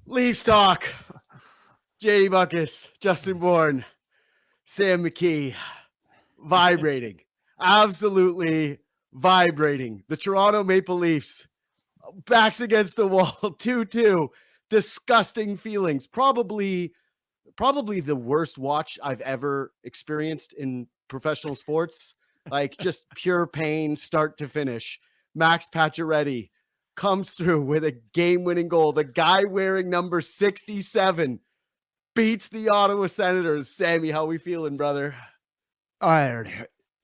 Leafs talk. JD Bunkis, Justin Bourne, Sam McKee, vibrating, absolutely vibrating. The Toronto Maple Leafs, backs against the wall, 2-2. Disgusting feelings. Probably the worst watch I've ever experienced in professional sports. Like just pure pain, start to finish. Max Pacioretty comes through with a game-winning goal. The guy wearing number 67 beats the Ottawa Senators. Sammy, how we feeling, brother?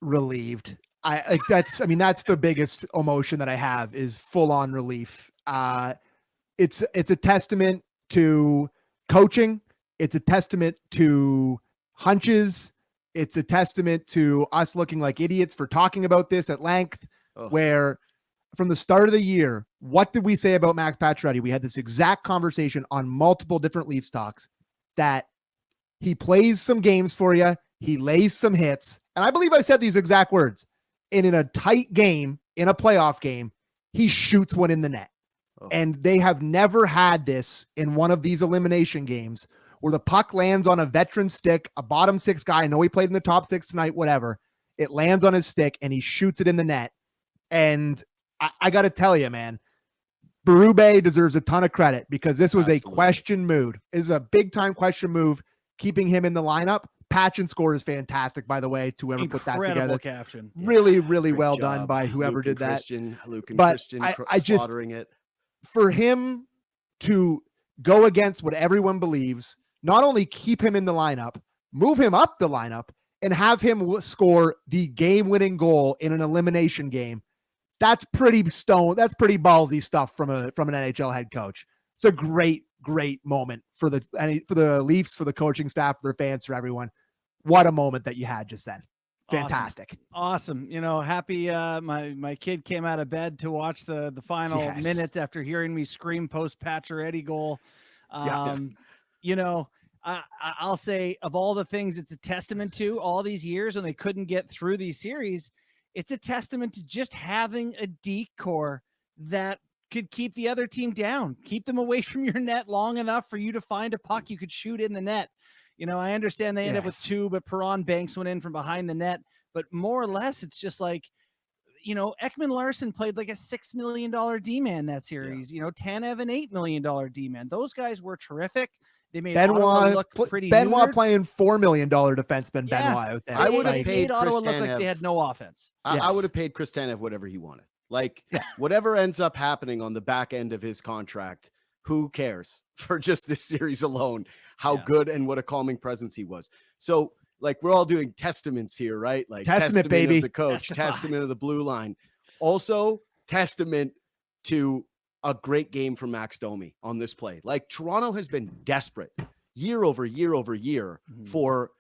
Relieved. That's the biggest emotion that I have is full-on relief. It's a testament to coaching. It's a testament to hunches. It's a testament to us looking like idiots for talking about this at length, where from the start of the year, what did we say about Max Pacioretty? We had this exact conversation on multiple different Leafs talks that he plays some games for you. He lays some hits. And I believe I said these exact words. And in a tight game, in a playoff game, he shoots one in the net. And they have never had this in one of these elimination games where the puck lands on a veteran stick, a bottom six guy. I know he played in the top six tonight, whatever. It lands on his stick and he shoots it in the net. And I got to tell you, man, Berube deserves a ton of credit because this was a question move. This is a big time question move, keeping him in the lineup. Patch and score is fantastic, by the way, to whoever put that together. Caption. Really, really well done by whoever did that. Luke and but Christian I just, slaughtering it. For him to go against what everyone believes, not only keep him in the lineup, move him up the lineup, and have him score the game-winning goal in an elimination game, that's pretty ballsy stuff from an NHL head coach. It's a great moment for the Leafs, for the coaching staff, for their fans, for everyone. What a moment that you had just then. Fantastic. Awesome. Happy. My kid came out of bed to watch the final minutes after hearing me scream post Pacioretty goal. I'll say of all the things it's a testament to all these years when they couldn't get through these series, it's a testament to just having a decor that could keep the other team down, keep them away from your net long enough for you to find a puck you could shoot in the net. I understand they end up with two, but Perron banks one in from behind the net. But more or less, it's just like, Ekman Larson played like a $6 million D-man that series. Tanev an $8 million D-man. Those guys were terrific. They made Ottawa look pretty Benoit neutered. playing $4 million defenseman Benoit out there. I would have paid Ottawa Chris look like Tanev. they had no offense. I would have paid Chris Tanev whatever he wanted. Like whatever ends up happening on the back end of his contract, who cares for just this series alone, how good and what a calming presence he was. So like we're all doing testaments here, right? Like testament baby, of the coach, testament of the blue line. Also testament to a great game from Max Domi on this play. Like Toronto has been desperate year over year over year for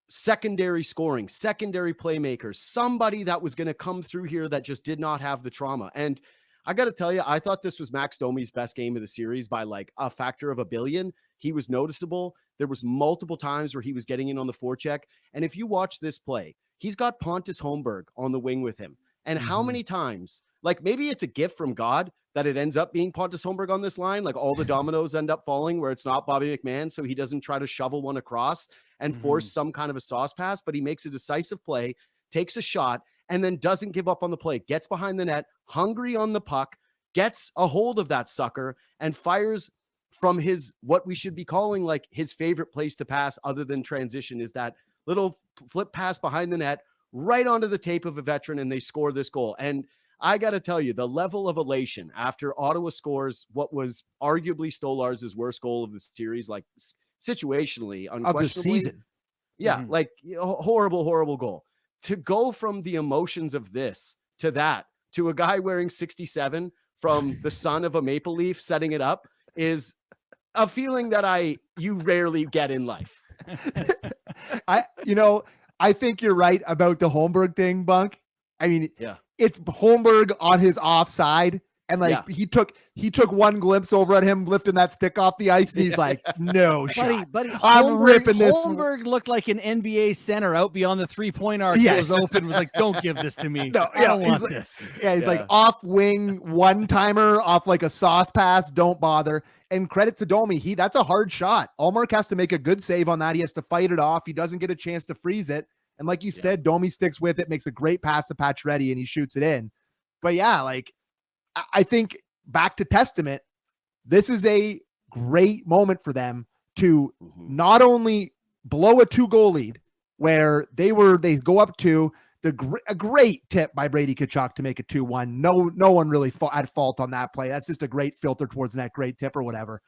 secondary scoring, secondary playmakers, somebody that was going to come through here that just did not have the trauma. And I got to tell you, I thought this was Max Domi's best game of the series by like a factor of 1 billion. He was noticeable. There was multiple times where he was getting in on the forecheck. And if you watch this play, he's got Pontus Holmberg on the wing with him. And how many times, like maybe it's a gift from God that it ends up being Pontus Holmberg on this line. Like all the dominoes end up falling where it's not Bobby McMahon. So he doesn't try to shovel one across and force some kind of a sauce pass, but he makes a decisive play, takes a shot, and then doesn't give up on the play, gets behind the net, hungry on the puck, gets a hold of that sucker and fires from his, what we should be calling like his favorite place to pass other than transition is that little flip pass behind the net right onto the tape of a veteran. And they score this goal. And I got to tell you, the level of elation after Ottawa scores what was arguably Stolarz' worst goal of the series, like situationally, unquestionably. Of the season. Yeah, like horrible goal. To go from the emotions of this to that, to a guy wearing 67 from the son of a Maple Leaf setting it up is a feeling that you rarely get in life. I think you're right about the Holmberg thing, Bunk. I mean, it's Holmberg on his offside. And like he took one glimpse over at him lifting that stick off the ice, and he's like, "No shot, buddy, I'm ripping this." Holmberg looked like an NBA center out beyond the 3-point arc. It was open. Was like, "Don't give this to me. No, I don't want this." Yeah, he's like off wing one timer, off like a sauce pass. Don't bother. And credit to Domi. That's a hard shot. Allmark has to make a good save on that. He has to fight it off. He doesn't get a chance to freeze it. And like you said, Domi sticks with it, makes a great pass to Pacioretty, and he shoots it in. But yeah, like I think back to Testament, this is a great moment for them to not only blow a 2-goal lead where they go up to a great tip by Brady Tkachuk to make it 2-1. No one really at fault on that play. That's just a great filter towards that great tip or whatever.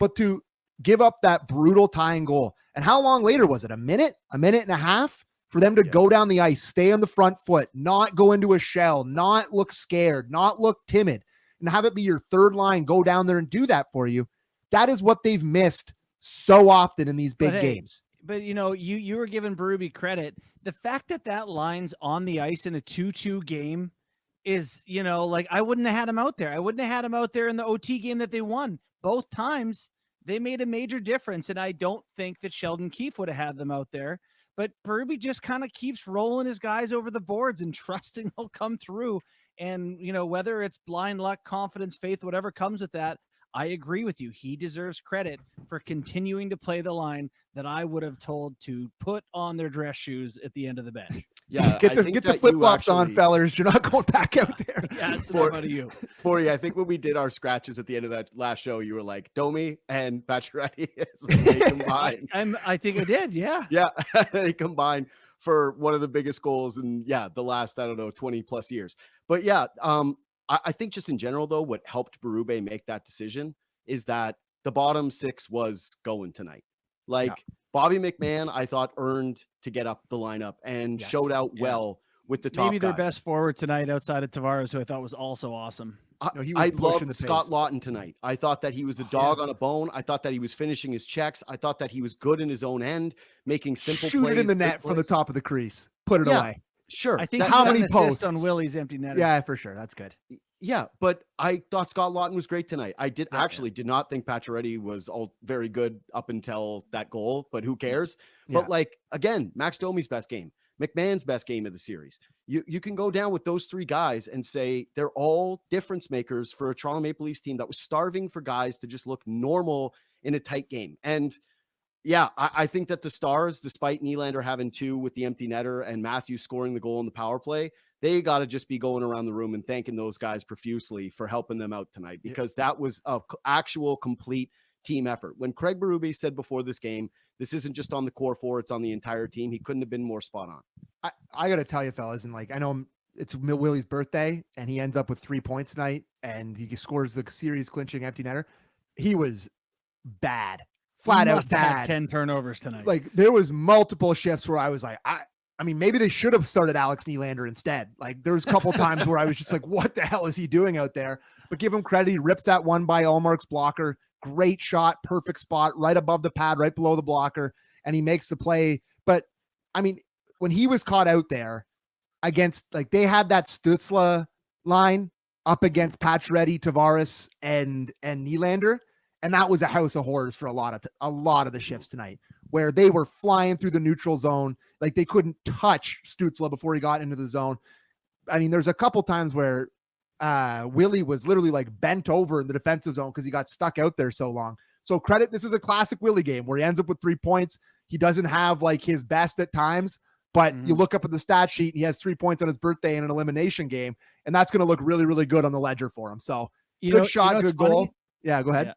But to give up that brutal tying goal. And how long later was it? A minute and a half for them to go down the ice, stay on the front foot, not go into a shell, not look scared, not look timid, and have it be your third line, go down there and do that for you. That is what they've missed so often in these big games. But you were giving Berube credit. The fact that line's on the ice in a 2-2 game is, like I wouldn't have had him out there. I wouldn't have had him out there in the OT game that they won. Both times they made a major difference. And I don't think that Sheldon Keefe would have had them out there. But Berube just kind of keeps rolling his guys over the boards and trusting they'll come through. And, whether it's blind luck, confidence, faith, whatever comes with that, I agree with you. He deserves credit for continuing to play the line that I would have told to put on their dress shoes at the end of the bench. Yeah, get the flip-flops on, fellas. You're not going back out there. Yeah, it's not about you. Forty, I think when we did our scratches at the end of that last show, you were like, Domi and Pacioretty they combined. I think I did, yeah. Yeah, they combined for one of the biggest goals in, the last, 20 plus years. But yeah, I think just in general, though, what helped Berube make that decision is that the bottom six was going tonight. Bobby McMahon, I thought, earned to get up the lineup and showed out well with the top Maybe their guys. best forward tonight outside of Tavares, who I thought was also awesome. I loved Scott Lawton tonight. I thought that he was a dog on a bone. I thought that he was finishing his checks. I thought that he was good in his own end, making simple plays. Shoot it in the net from the top of the crease. Put it away. Sure. I think how many posts on Willie's empty net? Yeah, for sure. That's good. Yeah, but I thought Scott Lawton was great tonight. I did not think Pacioretty was all very good up until that goal, but who cares? But again, Max Domi's best game, McMahon's best game of the series. You can go down with those three guys and say they're all difference makers for a Toronto Maple Leafs team that was starving for guys to just look normal in a tight game. And I think that the Stars, despite Nylander having 2 with the empty netter and Matthews scoring the goal in the power play, they got to just be going around the room and thanking those guys profusely for helping them out tonight, because that was an actual complete team effort. When Craig Berube said before this game, this isn't just on the core four, it's on the entire team, he couldn't have been more spot on. I got to tell you, fellas, and I know it's Willie's birthday and he ends up with 3 points tonight and he scores the series clinching empty netter. He was bad. Flat out bad. 10 turnovers tonight. There was multiple shifts where I was like, I mean, maybe they should have started Alex Nylander instead. There was a couple times where I was just like, what the hell is he doing out there? But give him credit. He rips that one by Allmark's blocker. Great shot, perfect spot, right above the pad, right below the blocker. And he makes the play. But I mean, when he was caught out there against, they had that Stützle line up against Pacioretty, Tavares, and Nylander. And that was a house of horrors for a lot of the shifts tonight, where they were flying through the neutral zone. They couldn't touch Stützle before he got into the zone. I mean, there's a couple times where Willie was literally bent over in the defensive zone because he got stuck out there so long. So credit, this is a classic Willie game where he ends up with 3 points. He doesn't have his best at times, but you look up at the stat sheet, he has 3 points on his birthday in an elimination game, and that's going to look really, really good on the ledger for him. So good shot, good goal. Funny? Yeah, go ahead. Yeah.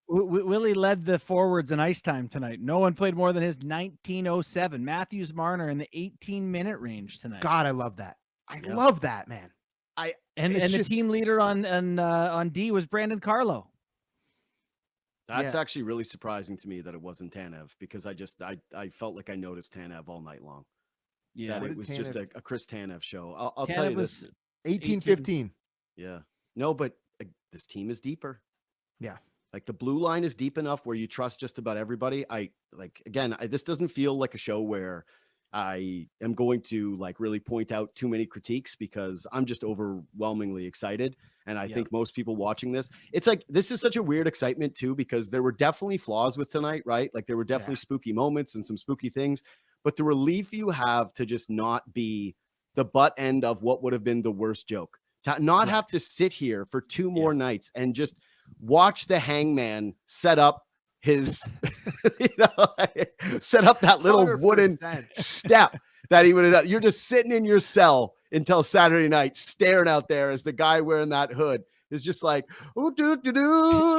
Willie led the forwards in ice time tonight. No one played more than his 1907. Matthews, Marner in the 18-minute range tonight. God, I love that. I love that, man. And the team leader on D was Brandon Carlo. That's actually really surprising to me that it wasn't Tanev, because I felt like I noticed Tanev all night long. Yeah, that it was just a Chris Tanev show. I'll tell you this: 18-15. Yeah, no, but this team is deeper. Yeah. The blue line is deep enough where you trust just about everybody. This doesn't feel like a show where I am going to really point out too many critiques, because I'm just overwhelmingly excited. And I think most people watching this, it's this is such a weird excitement too, because there were definitely flaws with tonight, right? There were definitely spooky moments and some spooky things, but the relief you have to just not be the butt end of what would have been the worst joke, to not have to sit here for 2 more nights and just watch the hangman set up his, set up that little wooden 100%. step that he would have done. You're just sitting in your cell until Saturday night, staring out there as the guy wearing that hood is just like, oh,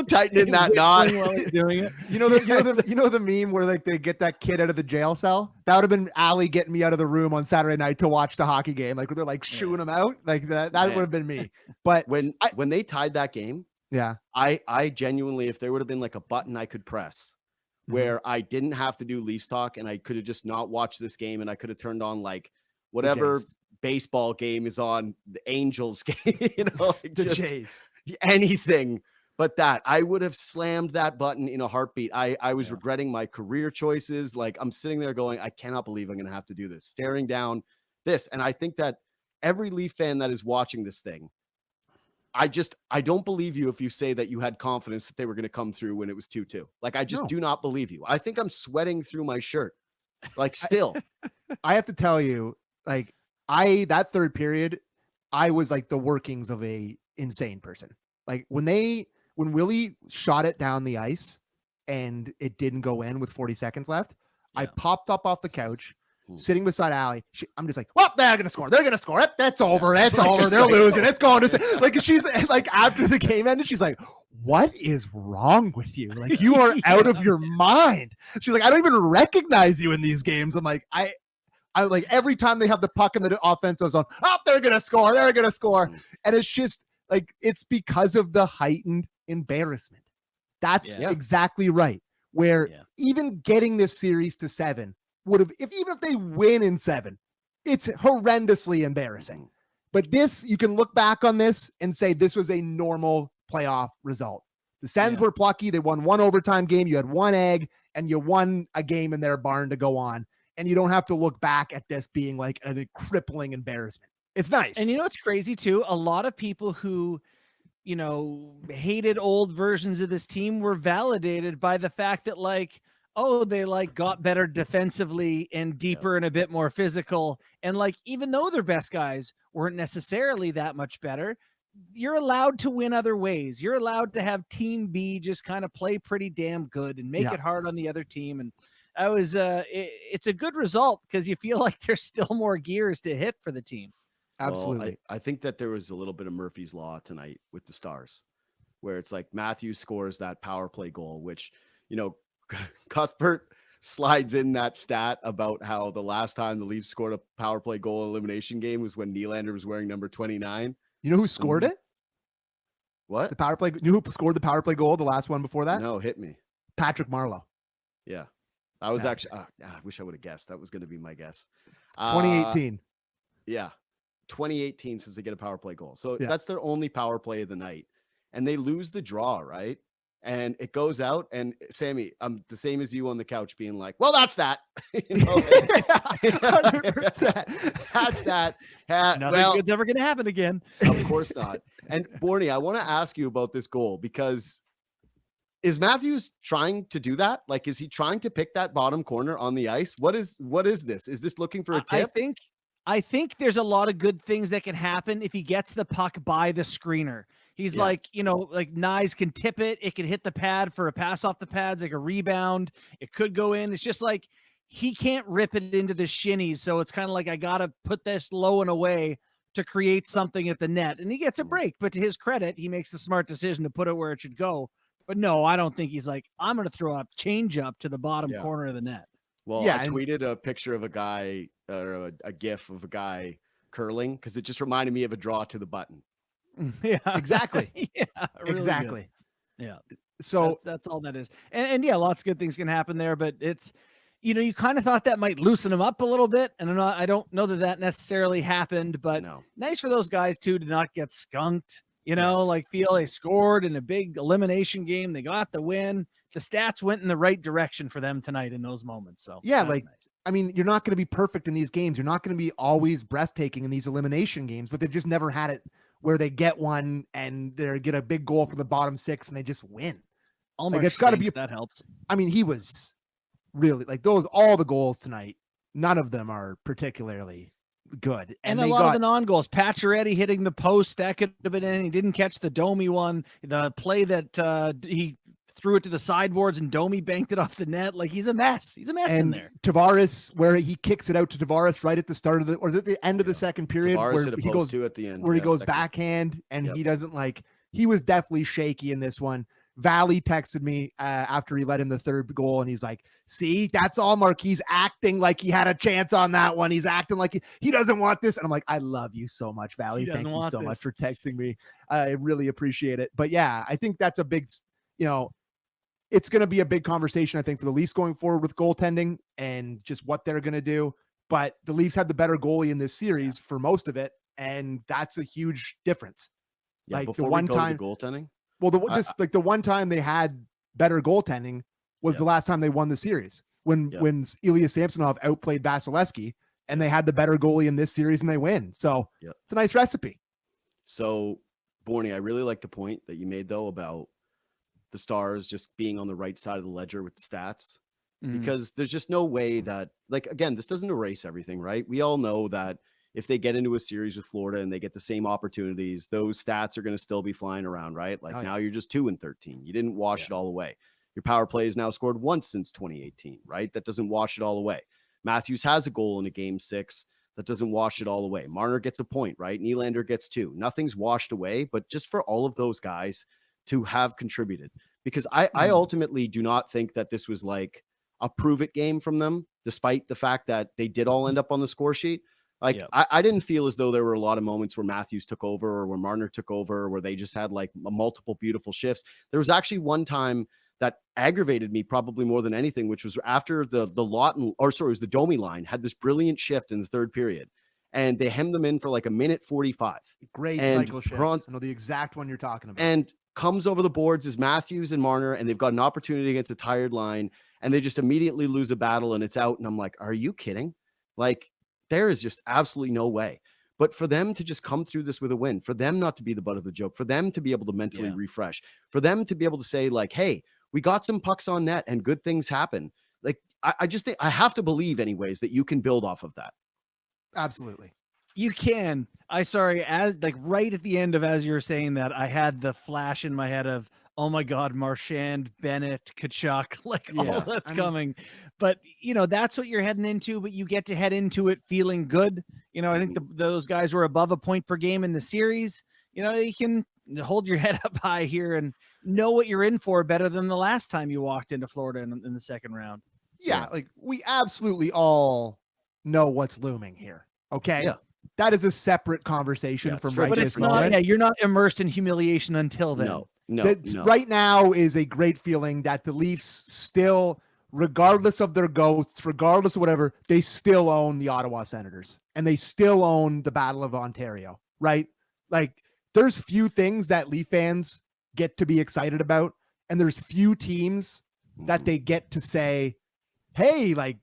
tightening that knot while he's doing it. You know the meme where like they get that kid out of the jail cell? That would have been Allie getting me out of the room on Saturday night to watch the hockey game. Like where they're like shooing him out. Like that would have been me. But when they tied that game, yeah, I genuinely, if there would have been like a button I could press where I didn't have to do Leafs talk and I could have just not watched this game and I could have turned on like whatever baseball game is on, the Angels game, like the just Jays, anything but that. I would have slammed that button in a heartbeat. I was regretting my career choices. Like I'm sitting there going, I cannot believe I'm going to have to do this, staring down this. And I think that every Leaf fan that is watching this thing, I don't believe you if you say that you had confidence that they were going to come through when it was 2-2. Like, I just do not believe you. I think I'm sweating through my shirt. Like still, I have to tell you, like that third period, I was like the workings of a insane person. Like when Willie shot it down the ice and it didn't go in with 40 seconds left, I popped up off the couch, sitting beside Allie. I'm just like, well, they're going to score. They're going to score. That's over. That's over. They're losing. It's going to like, she's like, after the game ended, she's like, what is wrong with you? Like, you are out of your mind. She's like, I don't even recognize you in these games. I'm like, I like every time they have the puck in the offensive zone, they're going to score. They're going to score. And it's just like, it's because of the heightened embarrassment. That's exactly right. Where even getting this series to 7 would have, even if they win in 7, it's horrendously embarrassing. But this, you can look back on this and say this was a normal playoff result. The Sens were plucky. They won one overtime game. You had one egg and you won a game in their barn to go on. And you don't have to look back at this being like a crippling embarrassment. It's nice. And you know what's crazy too? A lot of people who, hated old versions of this team were validated by the fact that like, oh, they like got better defensively and deeper and a bit more physical. And like, even though their best guys weren't necessarily that much better, you're allowed to win other ways. You're allowed to have team B just kind of play pretty damn good and make it hard on the other team. And I was, it's a good result because you feel like there's still more gears to hit for the team. Absolutely. Well, I think that there was a little bit of Murphy's Law tonight with the Stars, where it's like Matthews scores that power play goal, which, Cuthbert slides in that stat about how the last time the Leafs scored a power play goal elimination game was when Nylander was wearing number 29. You know who scored it? What? The power play. You know who scored the power play goal? The last one before that? No, hit me. Patrick Marleau. Yeah. I was actually, I wish I would have guessed. That was going to be my guess. 2018. Yeah. 2018 since they get a power play goal. So that's their only power play of the night. And they lose the draw, right? And it goes out, and Sammy, I'm the same as you on the couch being like, well, that's that. 100%. That's that. Nothing good's ever going to happen again. Of course not. And Bourne, I want to ask you about this goal because is Matthews trying to do that? Like, is he trying to pick that bottom corner on the ice? What is this? Is this looking for a tip? I think there's a lot of good things that can happen if he gets the puck by the screener. He's like, like Nyes can tip it. It can hit the pad for a pass off the pads, like a rebound. It could go in. It's just like he can't rip it into the shinnies. So it's kind of like I got to put this low and away to create something at the net. And he gets a break. But to his credit, he makes the smart decision to put it where it should go. But no, I don't think he's like, I'm going to throw a change up to the bottom corner of the net. Well, I tweeted a picture of a guy or a GIF of a guy curling because it just reminded me of a draw to the button. Yeah, exactly. Really exactly. Good. Yeah. So that's all that is. And lots of good things can happen there, but it's, you kind of thought that might loosen them up a little bit. And I don't know that necessarily happened, but nice for those guys too, to not get skunked, like feel they scored in a big elimination game. They got the win. The stats went in the right direction for them tonight in those moments. So nice. I mean, you're not going to be perfect in these games. You're not going to be always breathtaking in these elimination games, but they've just never had it where they get one and they get a big goal from the bottom 6 and they just win. Like it's got to be that helps. I mean, he was really like all the goals tonight. None of them are particularly good. And a they lot of got the non-goals. Pacioretty hitting the post, that could have been in. He didn't catch the Domi one. The play that he threw it to the sideboards and Domi banked it off the net. Like, he's a mess. He's a mess in and there. Tavares, where he kicks it out to Tavares right at the start of or is it the end of the second period Tavares where hit a he post goes too at the end, where he goes second. backhand and he doesn't he was definitely shaky in this one. Valley texted me after he let in the third goal, and he's like, see, that's all Marquis acting like he had a chance on that one. He's acting like he doesn't want this. And I'm like, I love you so much, Valley. Thank you so much for texting me. I really appreciate it. But yeah, I think that's a big, it's going to be a big conversation, I think, for the Leafs going forward with goaltending and just what they're going to do. But the Leafs had the better goalie in this series for most of it, and that's a huge difference. Yeah, like before the one we go time to the goaltending. Well, the one time they had better goaltending was the last time they won the series when Ilya Samsonov outplayed Vasilevsky, and they had the better goalie in this series and they win. So it's a nice recipe. So, Bourne, I really like the point that you made though about the Stars just being on the right side of the ledger with the stats, because there's just no way that, like, again, this doesn't erase everything, right? We all know that if they get into a series with Florida and they get the same opportunities, those stats are going to still be flying around, right? Like now you're just 2-13. You didn't wash it all away. Your power play has now scored once since 2018, right? That doesn't wash it all away. Matthews has a goal in a game 6. That doesn't wash it all away. Marner gets a point, right? Nylander gets 2. Nothing's washed away, but just for all of those guys to have contributed, because I ultimately do not think that this was like a prove it game from them, despite the fact that they did all end up on the score sheet. Like, I didn't feel as though there were a lot of moments where Matthews took over or where Marner took over, where they just had like multiple beautiful shifts. There was actually one time that aggravated me probably more than anything, which was after it was the Domi line had this brilliant shift in the third period, and they hemmed them in for like a minute 45. Great cycle shift. I know the exact one you're talking about. And comes over the boards is Matthews and Marner, and they've got an opportunity against a tired line, and they just immediately lose a battle, and it's out. And I'm like, are you kidding? Like, there is just absolutely no way. But for them to just come through this with a win, for them not to be the butt of the joke, for them to be able to mentally refresh, for them to be able to say like, hey, we got some pucks on net and good things happen. Like, I just think I have to believe anyways that you can build off of that. Absolutely. You can. As right at the end of, as you're saying that, I had the flash in my head of, oh my God, Marchand, Bennett, Kachuk, all that's coming. But, that's what you're heading into, but you get to head into it feeling good. I think those guys were above a point per game in the series. You can hold your head up high here and know what you're in for better than the last time you walked into Florida in the second round. Yeah, like we absolutely all know what's looming here. Okay. Yeah. That is a separate conversation from right but this it's not, moment. yeah, you're not immersed in humiliation until then. No. Right now is a great feeling that the Leafs still, regardless of their ghosts, regardless of whatever, they still own the Ottawa Senators and they still own the Battle of Ontario, right? Like, there's few things that Leaf fans get to be excited about, and there's few teams that they get to say, hey, like,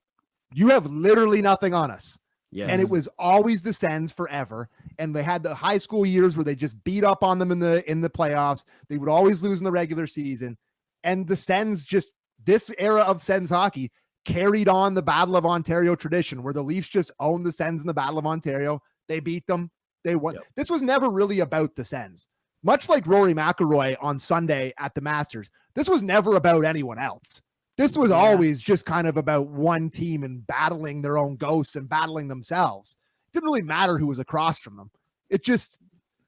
you have literally nothing on us. Yes. And it was always the Sens forever. And they had the high school years where they just beat up on them in the playoffs. They would always lose in the regular season. And the Sens, this era of Sens hockey, carried on the Battle of Ontario tradition, where the Leafs just owned the Sens in the Battle of Ontario. They beat them. They won. Yep. This was never really about the Sens. Much like Rory McIlroy on Sunday at the Masters, this was never about anyone else. This was always just kind of about one team and battling their own ghosts and battling themselves. It didn't really matter who was across from them. It just,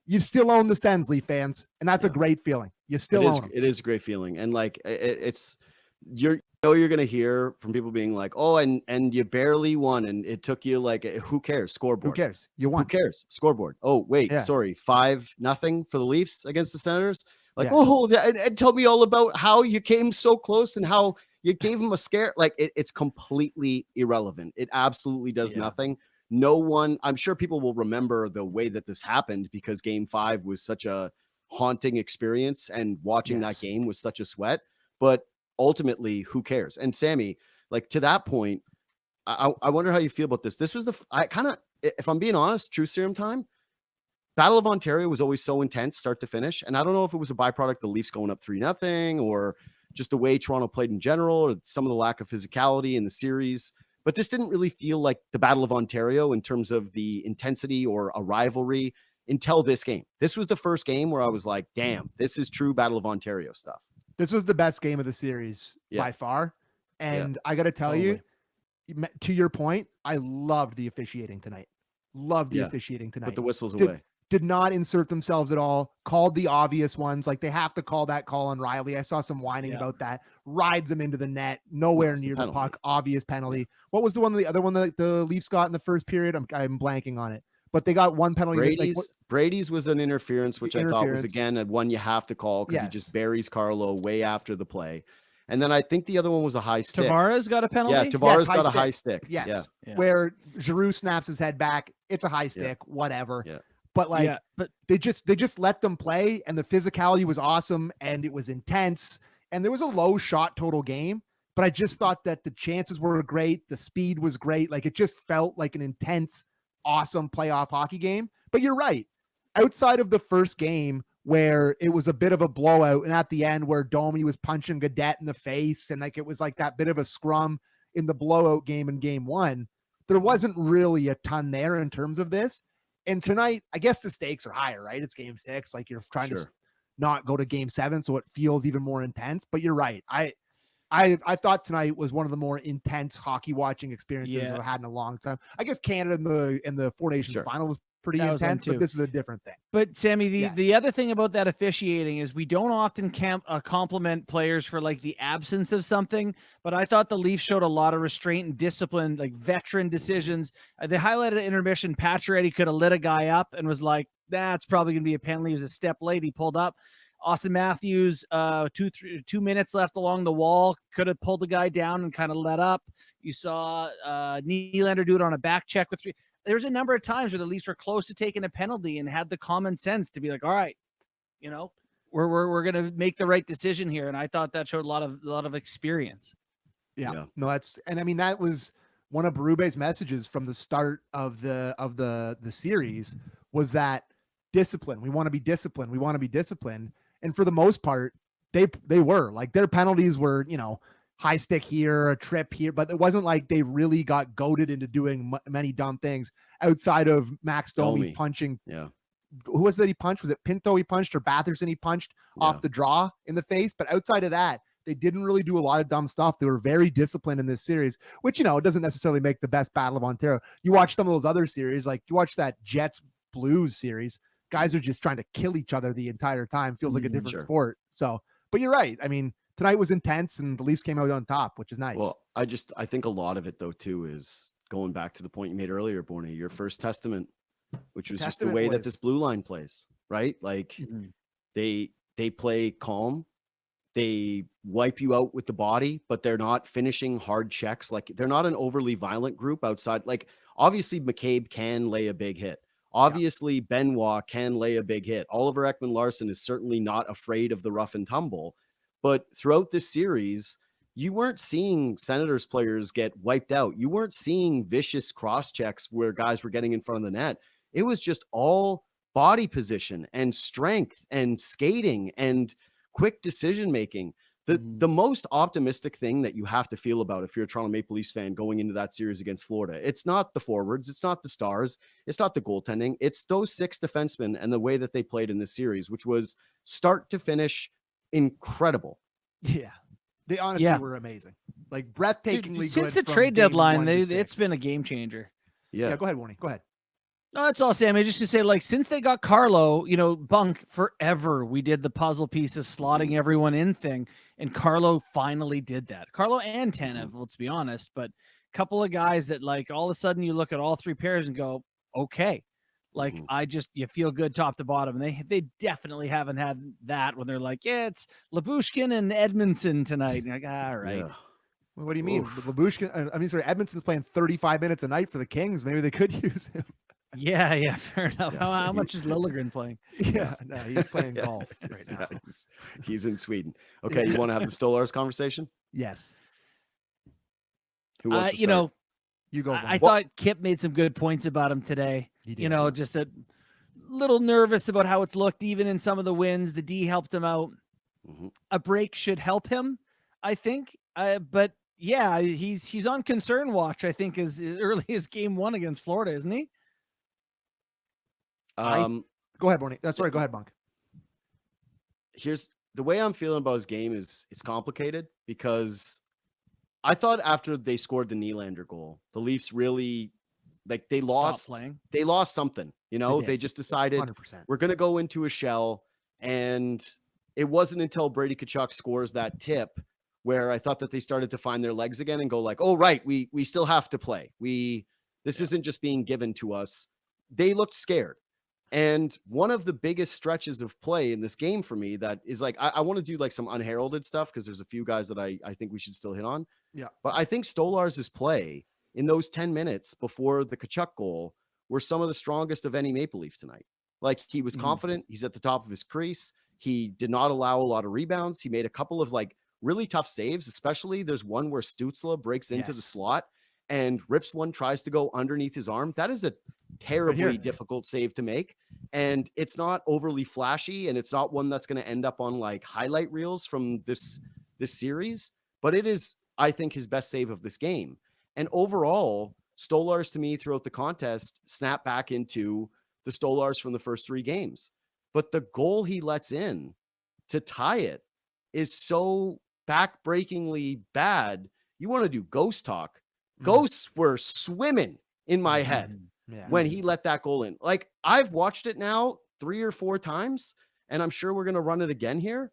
you still own the Sens, Leaf fans, and that's a great feeling. You still own them. It is a great feeling. And like, you're going to hear from people being like, oh, and you barely won, and it took you like, who cares? Scoreboard. Who cares? You won. Who cares? Scoreboard. Oh, wait, sorry. 5-0 for the Leafs against the Senators. Like, and tell me all about how you came so close and how you gave them a scare. Like, it's completely irrelevant. It absolutely does nothing. No one, I'm sure people will remember the way that this happened, because game 5 was such a haunting experience, and watching that game was such a sweat. But ultimately, who cares? And Sammy, like, to that point, I wonder how you feel about this. This was if I'm being honest, true serum time, Battle of Ontario was always so intense start to finish. And I don't know if it was a byproduct of the Leafs going up 3-0 or just the way Toronto played in general, or some of the lack of physicality in the series. But this didn't really feel like the Battle of Ontario in terms of the intensity or a rivalry until this game. This was the first game where I was like, damn, this is true Battle of Ontario stuff. This was the best game of the series Yeah. by far. And I got to tell Totally. you, to your point, I loved the officiating tonight. Loved the officiating tonight. Put the whistles Did- away. Did not insert themselves at all. Called the obvious ones. Like they have to call that call on Riley. I saw some whining Yeah. about that. Rides him into the net. Nowhere It's a near the penalty. puck. Obvious penalty. What was the other one that the Leafs got in the first period? I'm blanking on it. But they got one penalty. Brady's was an interference, which I thought was, Interference. again, a one you have to call because he Yes. just buries Carlo way after the play. And then I think the other one was a high stick. Tavares got a penalty. Yeah, Tavares high got a stick. high stick. Yes. Yeah. Yeah. Where Giroux snaps his head back. It's a high stick. Whatever. Yeah. But like yeah, but they just let them play, and the physicality was awesome, and it was intense, and there was a low shot total game, but I just thought that the chances were great, the speed was great, like it just felt like an intense, awesome playoff hockey game. But you're right, outside of the first game where it was a bit of a blowout, and at the end where Domi was punching Gaudette in the face, and like it was like that bit of a scrum in the blowout game in game one, there wasn't really a ton there in terms of this. And tonight, I guess the stakes are higher, right? It's game 6. Like you're trying to not go to game 7, so it feels even more intense. But you're right. I thought tonight was one of the more intense hockey watching experiences I've had in a long time. I guess Canada in the Four Nations final was pretty That was one intense, too. but this is a different thing. But Sammy, Yes. the other thing about that officiating is we don't often compliment players for like the absence of something, but I thought the Leafs showed a lot of restraint and discipline, like veteran decisions. They highlighted intermission. Pacioretty could have lit a guy up and was like, that's probably going to be a penalty. He was a step late. He pulled up. Austin Matthews, 2 minutes left along the wall, could have pulled the guy down and kind of let up. You saw Nylander do it on a back check with 3. There's a number of times where the Leafs were close to taking a penalty and had the common sense to be like, all right, we're going to make the right decision here. And I thought that showed a lot of experience. Yeah. No, and I mean, that was one of Berube's messages from the start of the series was that discipline. We want to be disciplined. We want to be disciplined. And for the most part, they were like, their penalties were, high stick here, a trip here, but it wasn't like they really got goaded into doing many dumb things outside of Max Domi punching. Yeah. Who was that he punched? Was it Pinto he punched or Batherson he punched off the draw in the face? But outside of that, they didn't really do a lot of dumb stuff. They were very disciplined in this series, which, it doesn't necessarily make the best Battle of Ontario. You watch some of those other series, like you watch that Jets Blues series, guys are just trying to kill each other the entire time. Feels like a different sport. So, but you're right. I mean, tonight was intense and the Leafs came out on top, which is nice. Well, I think a lot of it though too is going back to the point you made earlier, Bourne, your first testament, which was just the way that this blue line plays, right? Like they play calm, they wipe you out with the body, but they're not finishing hard checks. Like they're not an overly violent group outside. Like obviously McCabe can lay a big hit. Obviously Benoit can lay a big hit. Oliver Ekman-Larsson is certainly not afraid of the rough and tumble. But throughout this series, you weren't seeing Senators players get wiped out. You weren't seeing vicious cross checks where guys were getting in front of the net. It was just all body position and strength and skating and quick decision making. The most optimistic thing that you have to feel about if you're a Toronto Maple Leafs fan going into that series against Florida, it's not the forwards, it's not the stars, it's not the goaltending, it's those 6 defensemen and the way that they played in this series, which was start to finish incredible. Yeah, they honestly were amazing, like breathtakingly good. Since the trade deadline, it's been a game changer. Yeah, go ahead, Warnie. Go ahead. No, that's all, Sammy. Just to say, like, since they got Carlo, Bunk, forever we did the puzzle pieces, slotting everyone in thing, and Carlo finally did that. Carlo and Tanev, let's be honest, but a couple of guys that, like, all of a sudden you look at all 3 pairs and go, okay. Like, you feel good top to bottom. And they definitely haven't had that when they're like, yeah, it's Lyubushkin and Edmondson tonight. And you're like, all right. Yeah. Well, what do you mean? Lyubushkin, sorry, Edmondson's playing 35 minutes a night for the Kings. Maybe they could use him. Yeah, fair enough. Yeah. How much is Liljegren playing? Yeah, no, he's playing golf right now. Yeah, he's in Sweden. Okay, you want to have the Stolars conversation? Yes. Who wants to start? You go. I thought Kip made some good points about him today. He did. Just a little nervous about how it's looked, even in some of the wins. The D helped him out. A break should help him, I think. But Yeah, he's on concern watch, I think, as early as game 1 against Florida, isn't he? Go ahead, Bonnie. Sorry, go ahead, Bunk. Here's the way I'm feeling about his game is it's complicated because I thought after they scored the Nylander goal, the Leafs really like they lost playing. They lost something, you know, They they just decided 100%. we're going to go into a shell. And it wasn't until Brady Tkachuk scores that tip where I thought that they started to find their legs again and go like, oh, right, we still have to play. This isn't just being given to us. They looked scared. And one of the biggest stretches of play in this game for me that is like, I want to do like some unheralded stuff because there's a few guys that I think we should still hit on. Yeah. But I think Stolarz' play in those 10 minutes before the Tkachuk goal were some of the strongest of any Maple Leaf tonight. Like he was confident. He's at the top of his crease. He did not allow a lot of rebounds. He made a couple of like really tough saves, especially there's one where Stützle breaks into the slot and rips one, tries to go underneath his arm. That is a terribly difficult save to make. And it's not overly flashy. And it's not one that's going to end up on like highlight reels from this series, but it is, I think, his best save of this game. And overall, Stolarz to me throughout the contest snapped back into the Stolarz from the first 3 games. But the goal he lets in to tie it is so backbreakingly bad. You want to do ghost talk. Ghosts were swimming in my head when he let that goal in. Like I've watched it now 3 or 4 times, and I'm sure we're going to run it again here.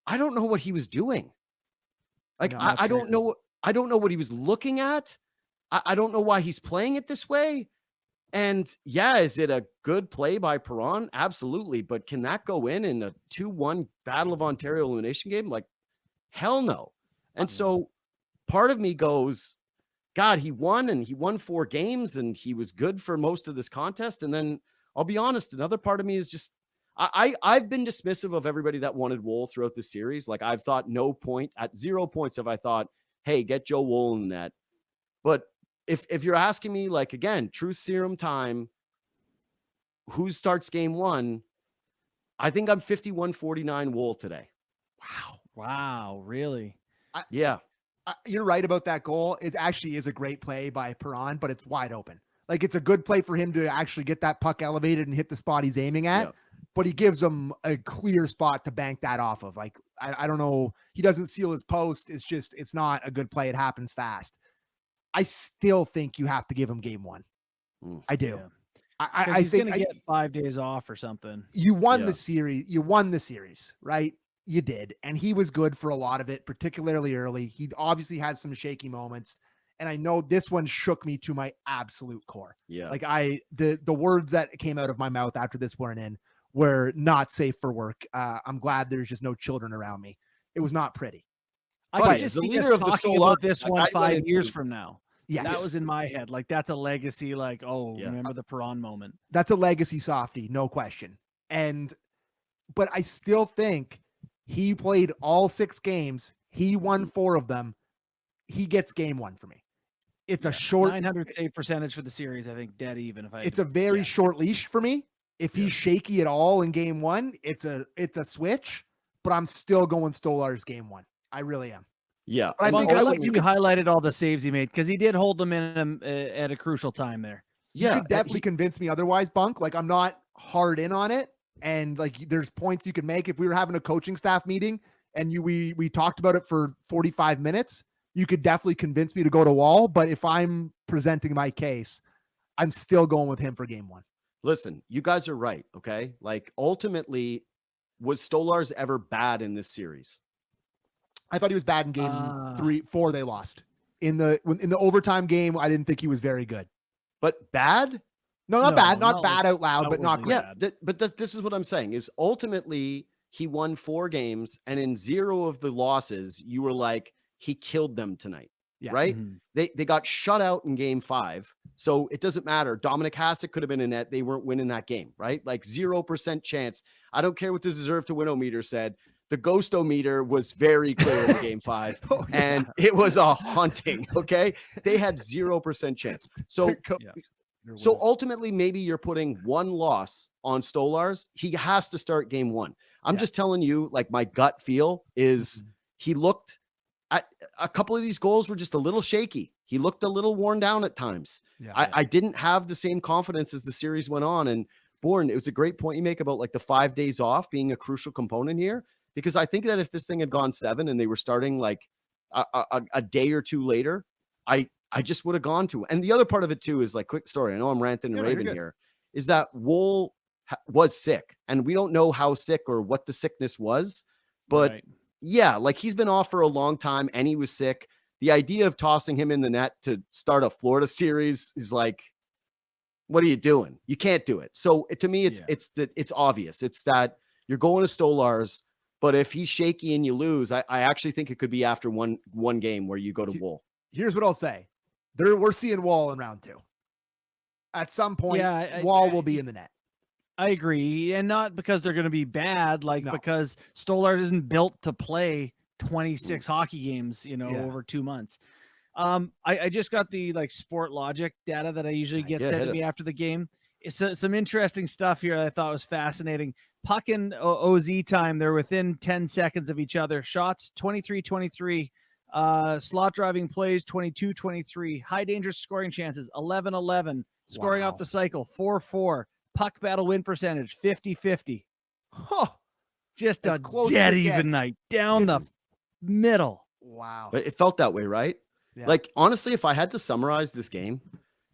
I don't know what he was doing. Like, I don't know. I don't know what he was looking at. I don't know why he's playing it this way. And yeah, is it a good play by Perron? Absolutely. But can that go in a 2-1 Battle of Ontario elimination game? Like, hell no. And so part of me goes, God, he won 4 games and he was good for most of this contest. And then I'll be honest, another part of me is just, I've been dismissive of everybody that wanted Woll throughout the series. Like I've thought at 0 points have I thought, hey, get Joe Woll in the net. But if you're asking me, like, again, truth serum time, who starts game 1? I think I'm 51-49 Woll today. Wow. Really? You're right about that goal. It actually is a great play by Perron, but it's wide open. Like it's a good play for him to actually get that puck elevated and hit the spot he's aiming at, but he gives him a clear spot to bank that off of. Like, I don't know. He doesn't seal his post. It's not a good play. It happens fast. I still think you have to give him game 1. I do. Yeah. I he's think going to get 5 days off or something. You won the series. You won the series, right? You did. And he was good for a lot of it, particularly early. He obviously had some shaky moments. And I know this one shook me to my absolute core. Yeah. Like the words that came out of my mouth after this weren't in were not safe for work. I'm glad there's just no children around me. It was not pretty. I can just see us talking about this one 5 years from now. Yes. That was in my head. Like that's a legacy. Like, remember the Perron moment. That's a legacy softie, no question. But I still think he played all 6 games. He won 4 of them. He gets game 1 for me. It's a short 900 save percentage for the series. I think dead even. It's a very short leash for me. If he's shaky at all in game 1, it's a switch. But I'm still going Stolarz game 1. I really am. Yeah, I think you highlighted all the saves he made because he did hold them in at a crucial time there. You could definitely convince me otherwise, Bunk. Like I'm not hard in on it, and like there's points you could make. If we were having a coaching staff meeting and we talked about it for 45 minutes, you could definitely convince me to go to Wall. But if I'm presenting my case, I'm still going with him for game 1. Listen, you guys are right. Okay, like ultimately, was Stolarz ever bad in this series? I thought he was bad in game 3-4. They lost in the overtime game. I didn't think he was very good, but bad. No, not bad. Not bad out loud, but not great. Yeah, but this is what I'm saying is ultimately he won 4 games, and in 0 of the losses, you were like, he killed them tonight. Yeah. Right? Mm-hmm. They got shut out in game 5. So it doesn't matter. Dominic Hasek could have been in net. They weren't winning that game, right? Like 0% chance. I don't care what the deserve to win meter said. The ghost-o-meter was very clear in game 5, and it was a haunting. Okay. They had 0% chance. So, so ultimately, maybe you're putting 1 loss on Stolarz. He has to start game 1. I'm just telling you, like my gut feel is he looked a couple of these goals were just a little shaky. He looked a little worn down at times. Yeah. I didn't have the same confidence as the series went on. And Bourne, it was a great point you make about like the 5 days off being a crucial component here, because I think that if this thing had gone 7 and they were starting like a day or two later, I just would have gone to. And the other part of it too is like, quick story. I know I'm ranting and raving here, is that Wool was sick, and we don't know how sick or what the sickness was, but yeah, like he's been off for a long time and he was sick. The idea of tossing him in the net to start a Florida series is like, what are you doing? You can't do it. So to me, it's obvious. It's that you're going to Stolarz, but if he's shaky and you lose, I actually think it could be after one game where you go to Wool. Here's what I'll say. We're seeing Wall in round 2. At some point, Wall will be in the net. I agree. And not because they're going to be bad, because Stolarz isn't built to play 26 hockey games, over 2 months. I just got the Sport Logic data that I usually get sent to me after the game. It's some interesting stuff here I thought was fascinating. Puck and OZ time, they're within 10 seconds of each other. Shots 23-23. Slot driving plays 22-23. High danger scoring chances 11-11. Scoring off the cycle 4-4. Puck battle win percentage 50-50. Huh. Just a dead even night down the middle. Wow. But it felt that way, right? Yeah. Like, honestly, if I had to summarize this game,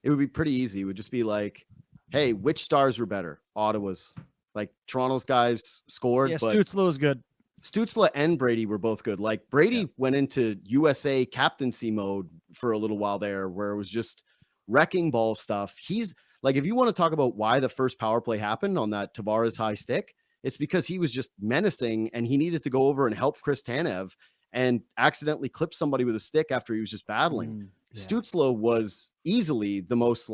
it would be pretty easy. It would just be like, hey, which Stars were better? Ottawa's. Like, Toronto's guys scored. Yeah, but Stützle was good. Stützle and Brady were both good. Like, Brady went into USA captaincy mode for a little while there, where it was just wrecking ball stuff. He's like, if you want to talk about why the first power play happened on that Tavares high stick, it's because he was just menacing and he needed to go over and help Chris Tanev and accidentally clip somebody with a stick after he was just battling. Stützle was easily the most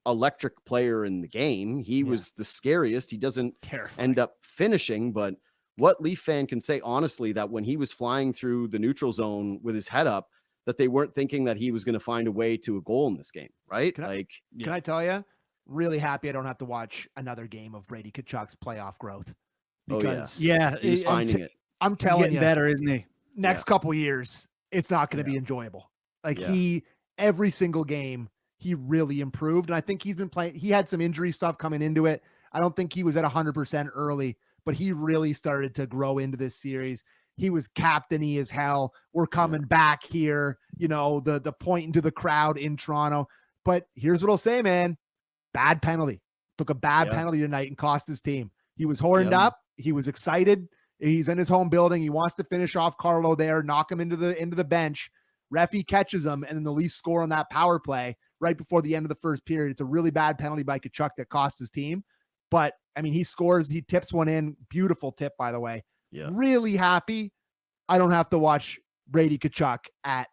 electric player in the game. He was the scariest. He doesn't end up finishing, but what Leaf fan can say honestly that when he was flying through the neutral zone with his head up, that they weren't thinking that he was going to find a way to a goal in this game, right? Can I tell you, really happy I don't have to watch another game of Brady Tkachuk's playoff growth. Because he was finding it. I'm telling you, better, isn't he? Next couple years, it's not going to be enjoyable. Every single game, he really improved. And I think he's been playing. He had some injury stuff coming into it. I don't think he was at 100% early, but he really started to grow into this series. He was captain-y as hell. We're coming back here, the pointing to the crowd in Toronto. But here's what I'll say, man. Bad penalty. Took a bad penalty tonight and cost his team. He was horned up. He was excited. He's in his home building. He wants to finish off Carlo there, knock him into the bench. Referee catches him, and then the Leafs score on that power play right before the end of the first period. It's a really bad penalty by Tkachuk that cost his team. But, I mean, he scores. He tips one in. Beautiful tip, by the way. Yeah. Really happy I don't have to watch Brady Tkachuk at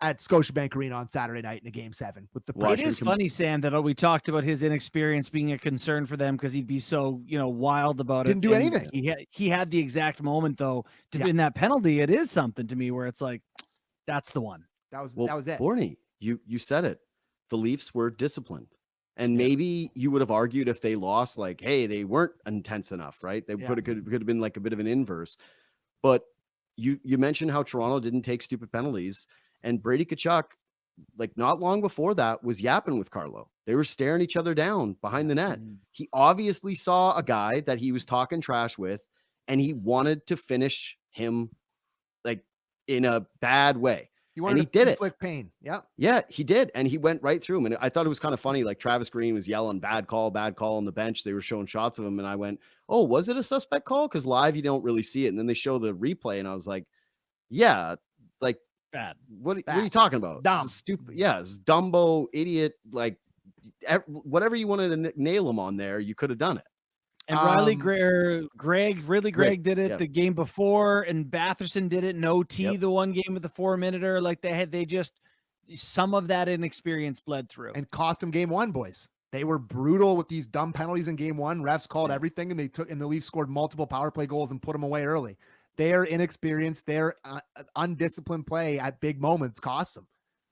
Scotiabank Arena on Saturday night in a Game 7 with the It is funny, Sam, that we talked about his inexperience being a concern for them because he'd be so wild about it. Didn't do anything. He had the exact moment though in that penalty. It is something to me where it's like, that's the one. That was it. Borny, you said it. The Leafs were disciplined. And maybe you would have argued if they lost, like, hey, they weren't intense enough, right? They could have been like a bit of an inverse. But you mentioned how Toronto didn't take stupid penalties. And Brady Tkachuk, like not long before that, was yapping with Carlo. They were staring each other down behind the net. He obviously saw a guy that he was talking trash with, and he wanted to finish him like in a bad way. He did inflict pain. Yeah. Yeah, he did. And he went right through him. And I thought it was kind of funny. Like Travis Green was yelling, bad call on the bench. They were showing shots of him. And I went, oh, was it a suspect call? Because live, you don't really see it. And then they show the replay. And I was like, yeah, it's like, bad. What are you talking about? Dumb. Stupid. Yeah, it's Dumbo, idiot. Like whatever you wanted to nail him on there, you could have done it. And Greg did it the game before, and Batherson did it in OT the one game with the 4-minute. Like they just some of that inexperience bled through and cost them Game 1, boys. They were brutal with these dumb penalties in Game 1. Refs called everything, and the Leafs scored multiple power play goals and put them away early. Their inexperience, their undisciplined play at big moments costs them.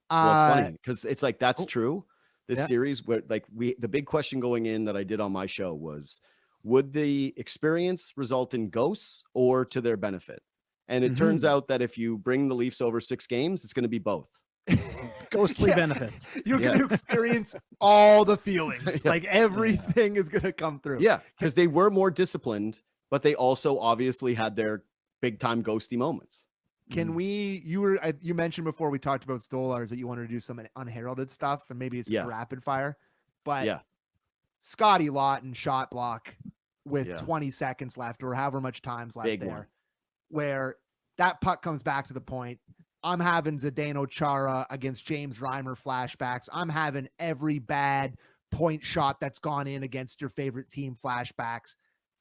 Well, it's funny because it's like that's true. This series, where like the big question going in that I did on my show was, would the experience result in ghosts or to their benefit? And it turns out that if you bring the Leafs over 6 games, it's going to be both. Ghostly benefits. You're going to experience all the feelings. Like everything is going to come through. Yeah, because they were more disciplined, but they also obviously had their big time ghosty moments. Can you mentioned before we talked about Stolars that you wanted to do some unheralded stuff, and maybe it's rapid fire, but Scotty Lawton shot block with 20 seconds left or however much time's left there, where that puck comes back to the point. I'm having Zdeno Chara against James Reimer flashbacks. I'm having every bad point shot that's gone in against your favorite team flashbacks.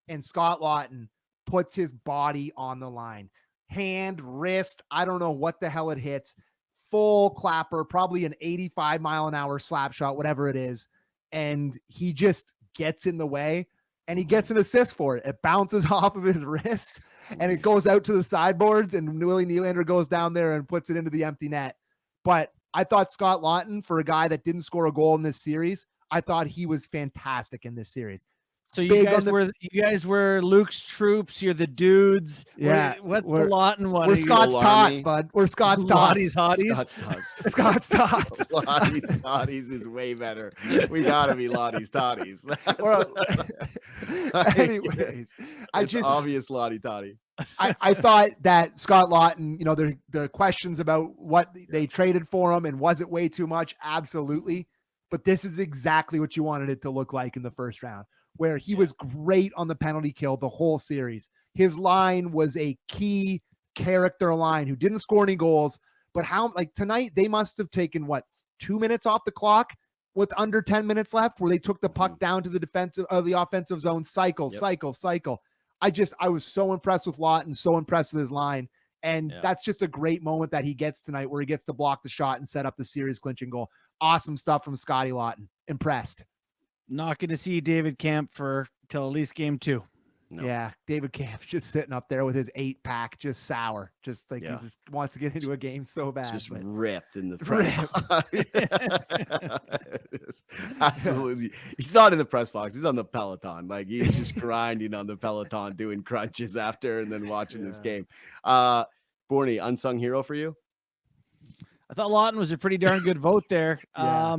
And Scott Lawton puts his body on the line. Hand, wrist, I don't know what the hell it hits. Full clapper, probably an 85-mile-an-hour slap shot, whatever it is. And he just gets in the way, and he gets an assist for it. It bounces off of his wrist, and it goes out to the sideboards, and Willie Nylander goes down there and puts it into the empty net. But I thought Scott Lawton, for a guy that didn't score a goal in this series, I thought he was fantastic in this series. So you guys were Luke's troops. You're the dudes. Yeah. What's the Lawton one? We're Scott's tots, bud. We're Scott's tots. Lottie's hotties. Scott's tots. Lottie's totties is way better. We gotta be Lottie's totties. Anyways, it's obvious Lottie totty. I thought that Scott Lawton, the questions about what they traded for him and was it way too much? Absolutely. But this is exactly what you wanted it to look like in the first round, where he was great on the penalty kill the whole series. His line was a key character line who didn't score any goals, but tonight they must have taken 2 minutes off the clock with under 10 minutes left, where they took the puck down to the offensive zone, cycle. I was so impressed with Lawton, so impressed with his line. And that's just a great moment that he gets tonight, where he gets to block the shot and set up the series clinching goal. Awesome stuff from Scotty Lawton. Impressed. Not going to see David Camp till at least game 2. No. Yeah, David Camp's just sitting up there with his 8-pack, just sour, just like he just wants to get into a game so bad. Just ripped in the press box. Absolutely. He's not in the press box. He's on the Peloton. Like, he's just grinding on the Peloton, doing crunches after and then watching this game. Bourne, unsung hero for you? I thought Lawton was a pretty darn good vote there. I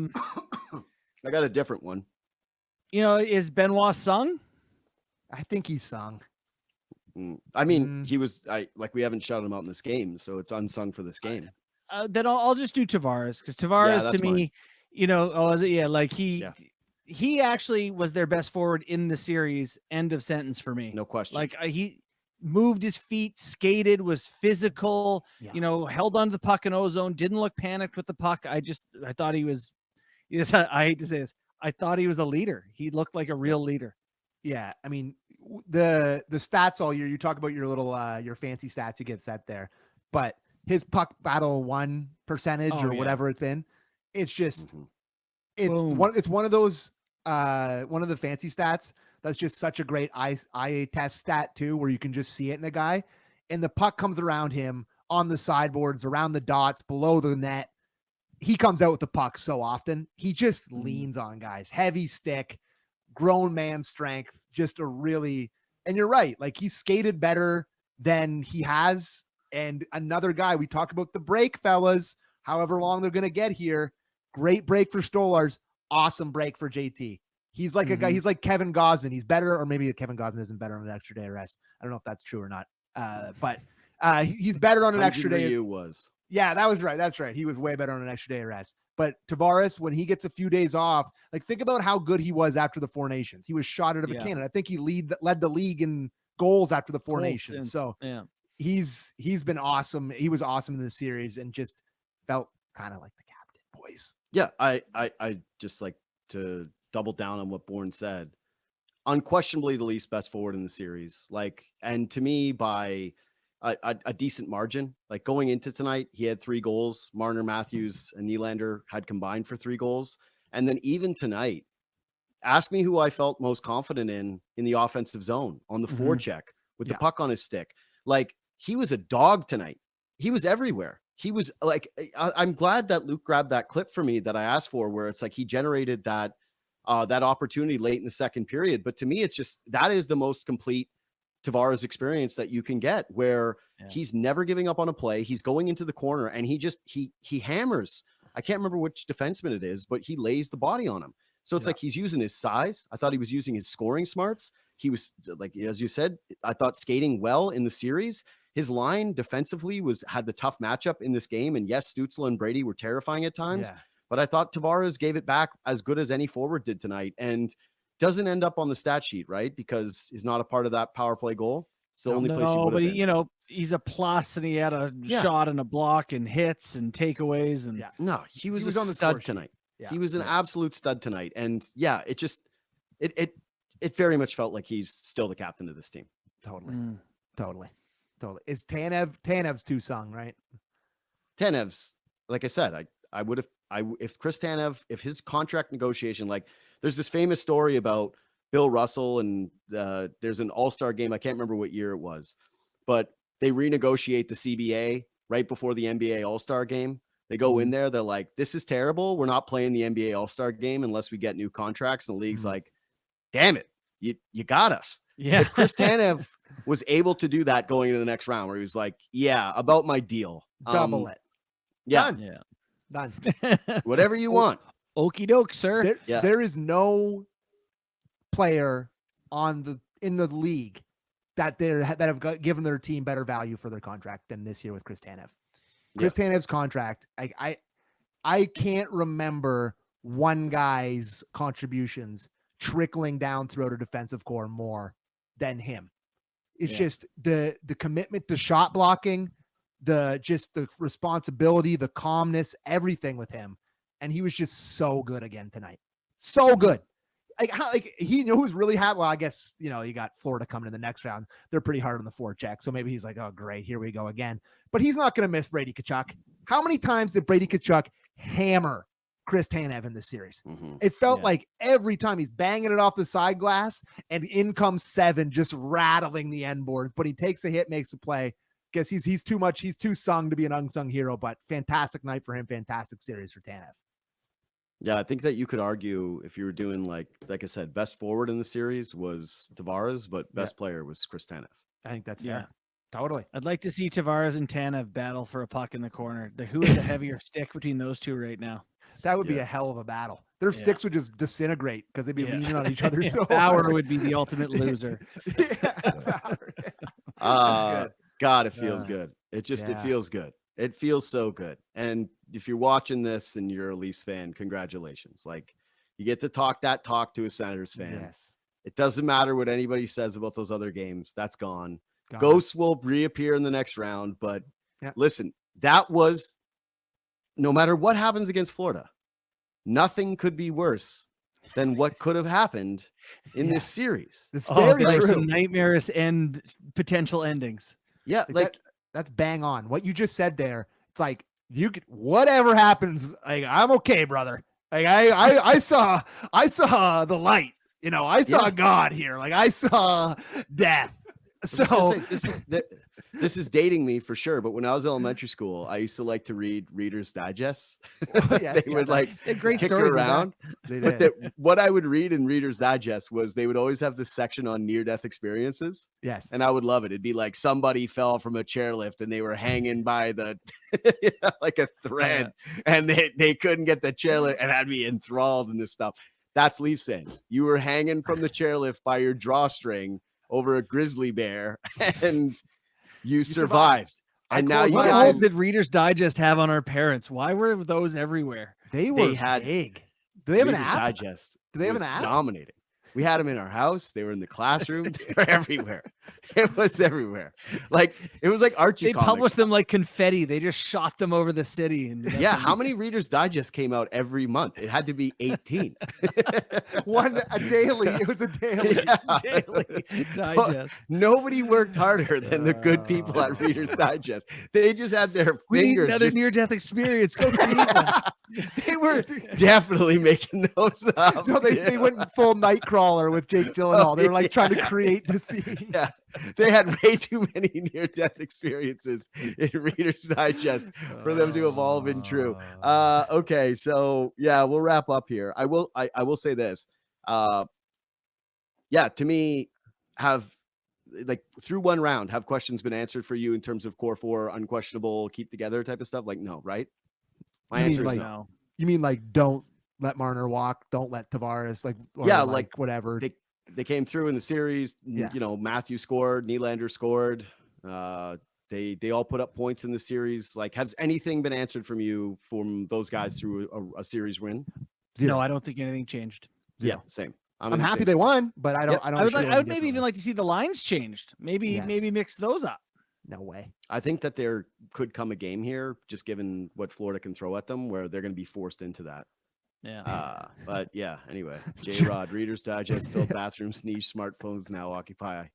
got a different one. Is Benoit sung? I think he's sung. I mean, he was we haven't shouted him out in this game, so it's unsung for this game. Then I'll just do Tavares, because Tavares to me, he actually was their best forward in the series. End of sentence for me. No question. He moved his feet, skated, was physical, held onto the puck in ozone, didn't look panicked with the puck. I thought he was, I hate to say this, I thought he was a leader. He looked like a real leader. Yeah, I mean, the stats all year, you talk about your little your fancy stats you get set there, but his puck battle won percentage whatever it's been, it's just it's one of those one of the fancy stats that's just such a great eye test stat too, where you can just see it in a guy, and the puck comes around him on the sideboards, around the dots, below the net. He comes out with the puck so often. He just leans on guys, heavy stick, grown man strength, just and you're right. Like, he skated better than he has. And another guy, we talk about the break, fellas, however long they're going to get here. Great break for Stolars. Awesome break for JT. He's like a guy. He's like Kevin Gausman. He's better, or maybe Kevin Gausman isn't better on an extra day of rest. I don't know if that's true or not. But he's better on an extra day. Yeah, that was right. That's right. He was way better on an extra day of rest. But Tavares, when he gets a few days off, think about how good he was after the Four Nations. He was shot out of a cannon. I think he led the league in goals after the Four Nations. So he's been awesome. He was awesome in the series and just felt kind of like the captain, boys. Yeah, I just like to double down on what Bourne said. Unquestionably the Leafs best forward in the series. And to me, by a decent margin. Going into tonight, he had 3 goals. Marner, Matthews, and Nylander had combined for 3 goals. And then even tonight, ask me who I felt most confident in the offensive zone on the forecheck with the puck on his stick. He was a dog tonight. He was everywhere. He was I'm glad that Luke grabbed that clip for me that I asked for, where it's he generated that opportunity late in the second period. But to me, it's just, that is the most complete Tavares experience that you can get, where He's never giving up on a play. He's going into the corner and he hammers. I can't remember which defenseman it is, but he lays the body on him. So it's like he's using his size. I thought he was using his scoring smarts. He was, like, as you said, I thought skating well in the series. His line defensively had the tough matchup in this game. And yes, Stützle and Brady were terrifying at times, but I thought Tavares gave it back as good as any forward did tonight, and doesn't end up on the stat sheet, right? Because he's not a part of that power play goal. It's the only place he would have been. He's a plus, and he had a shot and a block and hits and takeaways. And no, he was on the stud tonight. Yeah. He was an absolute stud tonight. And it very much felt like he's still the captain of this team. Totally. Is Tanev's too sung, right? Tanev's, like I said, if Chris Tanev, if his contract negotiation, like there's this famous story about Bill Russell and there's an all-star game. I can't remember what year it was, but they renegotiate the CBA right before the NBA all-star game. They go in there. They're like, this is terrible. We're not playing the NBA all-star game unless we get new contracts. And the league's like, damn it. You got us. Yeah. If Chris Tanev was able to do that going into the next round, where he was like, yeah, about my deal. Double it. Yeah. Done. Whatever you want. Okie doke, sir. There is no player in the league that have given their team better value for their contract than this year with Chris Tanev. Chris Tanev's contract, I can't remember one guy's contributions trickling down throughout a defensive core more than him. It's just the commitment to shot blocking, the responsibility, the calmness, everything with him. And he was just so good again tonight. So good. He knows really how. Well, I guess, you got Florida coming in the next round. They're pretty hard on the forecheck. So maybe he's like, oh, great. Here we go again. But he's not going to miss Brady Tkachuk. How many times did Brady Tkachuk hammer Chris Tanev in this series? It felt like every time he's banging it off the side glass and in comes Seven, just rattling the end boards. But he takes a hit, makes a play. Guess he's too much. He's too sung to be an unsung hero, but fantastic night for him. Fantastic series for Tanev. Yeah, I think that you could argue if you were doing like I said, best forward in the series was Tavares, but best player was Chris Tanev. I think that's fair. Totally. I'd like to see Tavares and Tanev battle for a puck in the corner. Who is the heavier stick between those two right now? That would be a hell of a battle. Their sticks would just disintegrate because they'd be leaning on each other. So Power would be the ultimate loser. God, it feels good. It feels good. It feels so good. And if you're watching this and you're a Leafs fan, congratulations. Like, you get to talk that talk to a Senators fan. Yes. It doesn't matter what anybody says about those other games. That's gone. Ghosts will reappear in the next round. But listen, that was, no matter what happens against Florida, nothing could be worse than what could have happened in this series. It's very true. Some nightmarish potential endings. Yeah, that's bang on. What you just said there, it's like, you could, whatever happens, like, I'm okay, brother. Like I saw the light, I saw God here. Like, I saw death. So this is dating me for sure. But when I was in elementary school, I used to like to read Reader's Digest. They would a great kick story around. What I would read in Reader's Digest was they would always have this section on near-death experiences. Yes. And I would love it. It'd be like somebody fell from a chairlift and they were hanging by the like a thread and they couldn't get the chairlift, and I'd be enthralled in this stuff. That's Leafs fans. You were hanging from the chairlift by your drawstring over a grizzly bear and you survived. And now what holes did Reader's Digest have on our parents? Why were those everywhere? They had big. Do they have an app? Digest. Do they have an app? Dominating. We had them in our house. They were in the classroom. They were everywhere. It was everywhere. Like, it was like Archie They comics. published them like confetti. They just shot them over the city. And how many Reader's Digest came out every month? It had to be 18. One a daily. It was a daily. Daily Digest. Nobody worked harder than the good people at Reader's Digest. They just had their We need fingers. another near-death experience. Go create one. They were definitely making those up. No, they went in full Nightcrawler with Jake Gyllenhaal. They were like trying to create the scene. Yeah, they had way too many near-death experiences in Reader's Digest for them to have all been true. Okay, so we'll wrap up here. I will say this. To me, have like through one round, have questions been answered for you in terms of core four, unquestionable, keep together type of stuff? Like, no, right? My You mean answer is like- no. You mean like don't let Marner walk, don't let Tavares like, or Yeah, like like, whatever. They came through in the series. Yeah. You know, Matthew scored, Nylander scored. They all put up points in the series. Like, has anything been answered from you from those guys through a series win? Zero. No, I don't think anything changed. Zero. Yeah, same. I'm in the happy same they spot. won, but I don't. Yep. I don't. I would, feel I any would maybe even differently. like to see the lines changed. Maybe Yes. maybe mix those up. No way. I think that there could come a game here, just given what Florida can throw at them, where they're going to be forced into that. Yeah. But yeah, anyway, J-Rod, Reader's Digest, filled bathrooms, niche smartphones now occupy.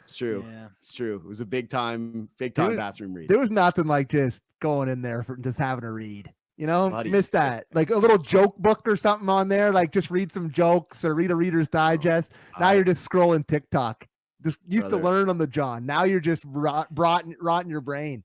It's true. Yeah. It's true. It was a big time was- bathroom read. There was nothing like just going in there for just having a read. You know, Buddy. missed that. Like a little joke book or something on there. Like just read some jokes or read a Reader's Digest. Now you're just scrolling TikTok. Just used to Brother. learn on the John. Now you're just rotting your brain.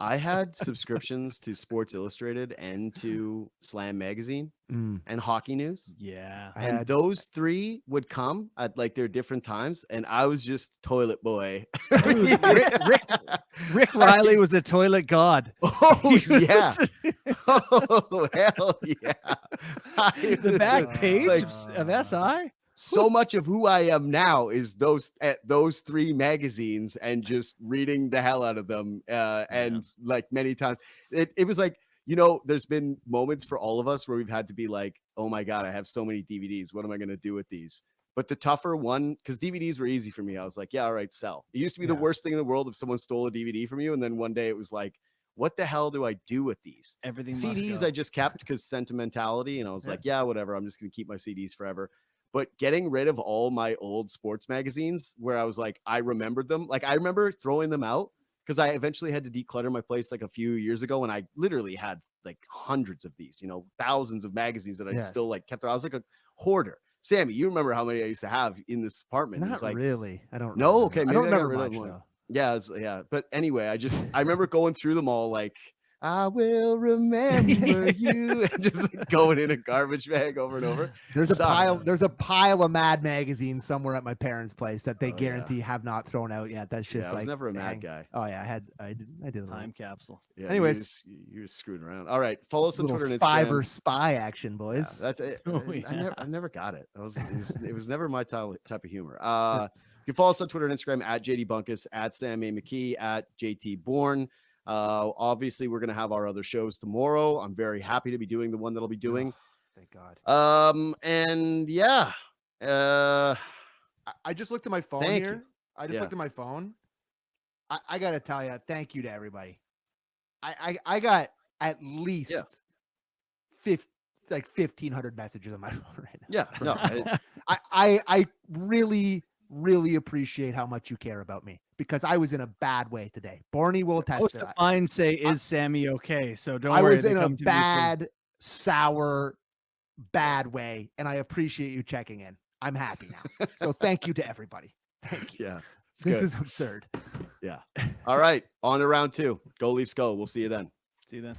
I had subscriptions to Sports Illustrated and to Slam Magazine and Hockey News. Yeah. I And had those three would come at like their different times, and I was just toilet boy. Dude, Rick Riley was a toilet god. Oh He was- yeah! Oh hell yeah! The back page Like, of SI. so much of who I am now is those three magazines and just reading the hell out of them. And like many times, it was like, you know, there's been moments for all of us where we've had to be like, oh my God, I have so many DVDs. What am I going to do with these? But the tougher one, because DVDs were easy for me. I was like, yeah, all right, sell. It used to be the worst thing in the world if someone stole a DVD from you. And then one day it was like, what the hell do I do with these? Everything must CDs go. I just kept because sentimentality. And I was like, yeah, whatever. I'm just going to keep my CDs forever. But getting rid of all my old sports magazines where I was like, I remembered them. Like I remember throwing them out because I eventually had to declutter my place like a few years ago. And I literally had like hundreds of these, you know, thousands of magazines that I still like kept. I was like a hoarder. Sammy, you remember how many I used to have in this apartment? not It's like, really. I don't. No, remember. okay, I maybe don't I got remember rid of much one. though. yeah, yeah. But anyway, I remember going through them all like, I will remember you, and just like going in a garbage bag over and over. There's a Suck. pile. There's a pile of Mad magazines somewhere at my parents' place that they Oh, yeah. guarantee have not thrown out yet. That's Yeah, just I was like never a mad hang- guy. Oh yeah, I did a Time capsule. Yeah, Anyways. you were screwing around. All right, follow us on little Twitter and spy Instagram. versus spy action, Yeah, boys. that's it. Oh, I never got it. It was never my type of humor. You can follow us on Twitter and Instagram at JD Bunkis, at Sam A. McKee, at JT Bourne. Obviously, we're gonna have our other shows tomorrow. I'm very happy to be doing the one that I'll be doing. Thank God. And yeah, I just looked at my phone Thank here. you. I just Yeah. looked at my phone. I gotta tell you, thank you to everybody. I got at least 1,500 messages on my phone right now. yeah, no, I really appreciate how much you care about me because I was in a bad way today. Barney will attest Most to of that. mine say, "Is Sammy okay?" So don't I worry. was they in a come to me first. bad, sour, bad way, and I appreciate you checking in. I'm happy now. So thank you to everybody. Thank you. yeah. it's This good. is absurd. Yeah. All right, on to round 2. Go Leafs, go. We'll see you then. See you then.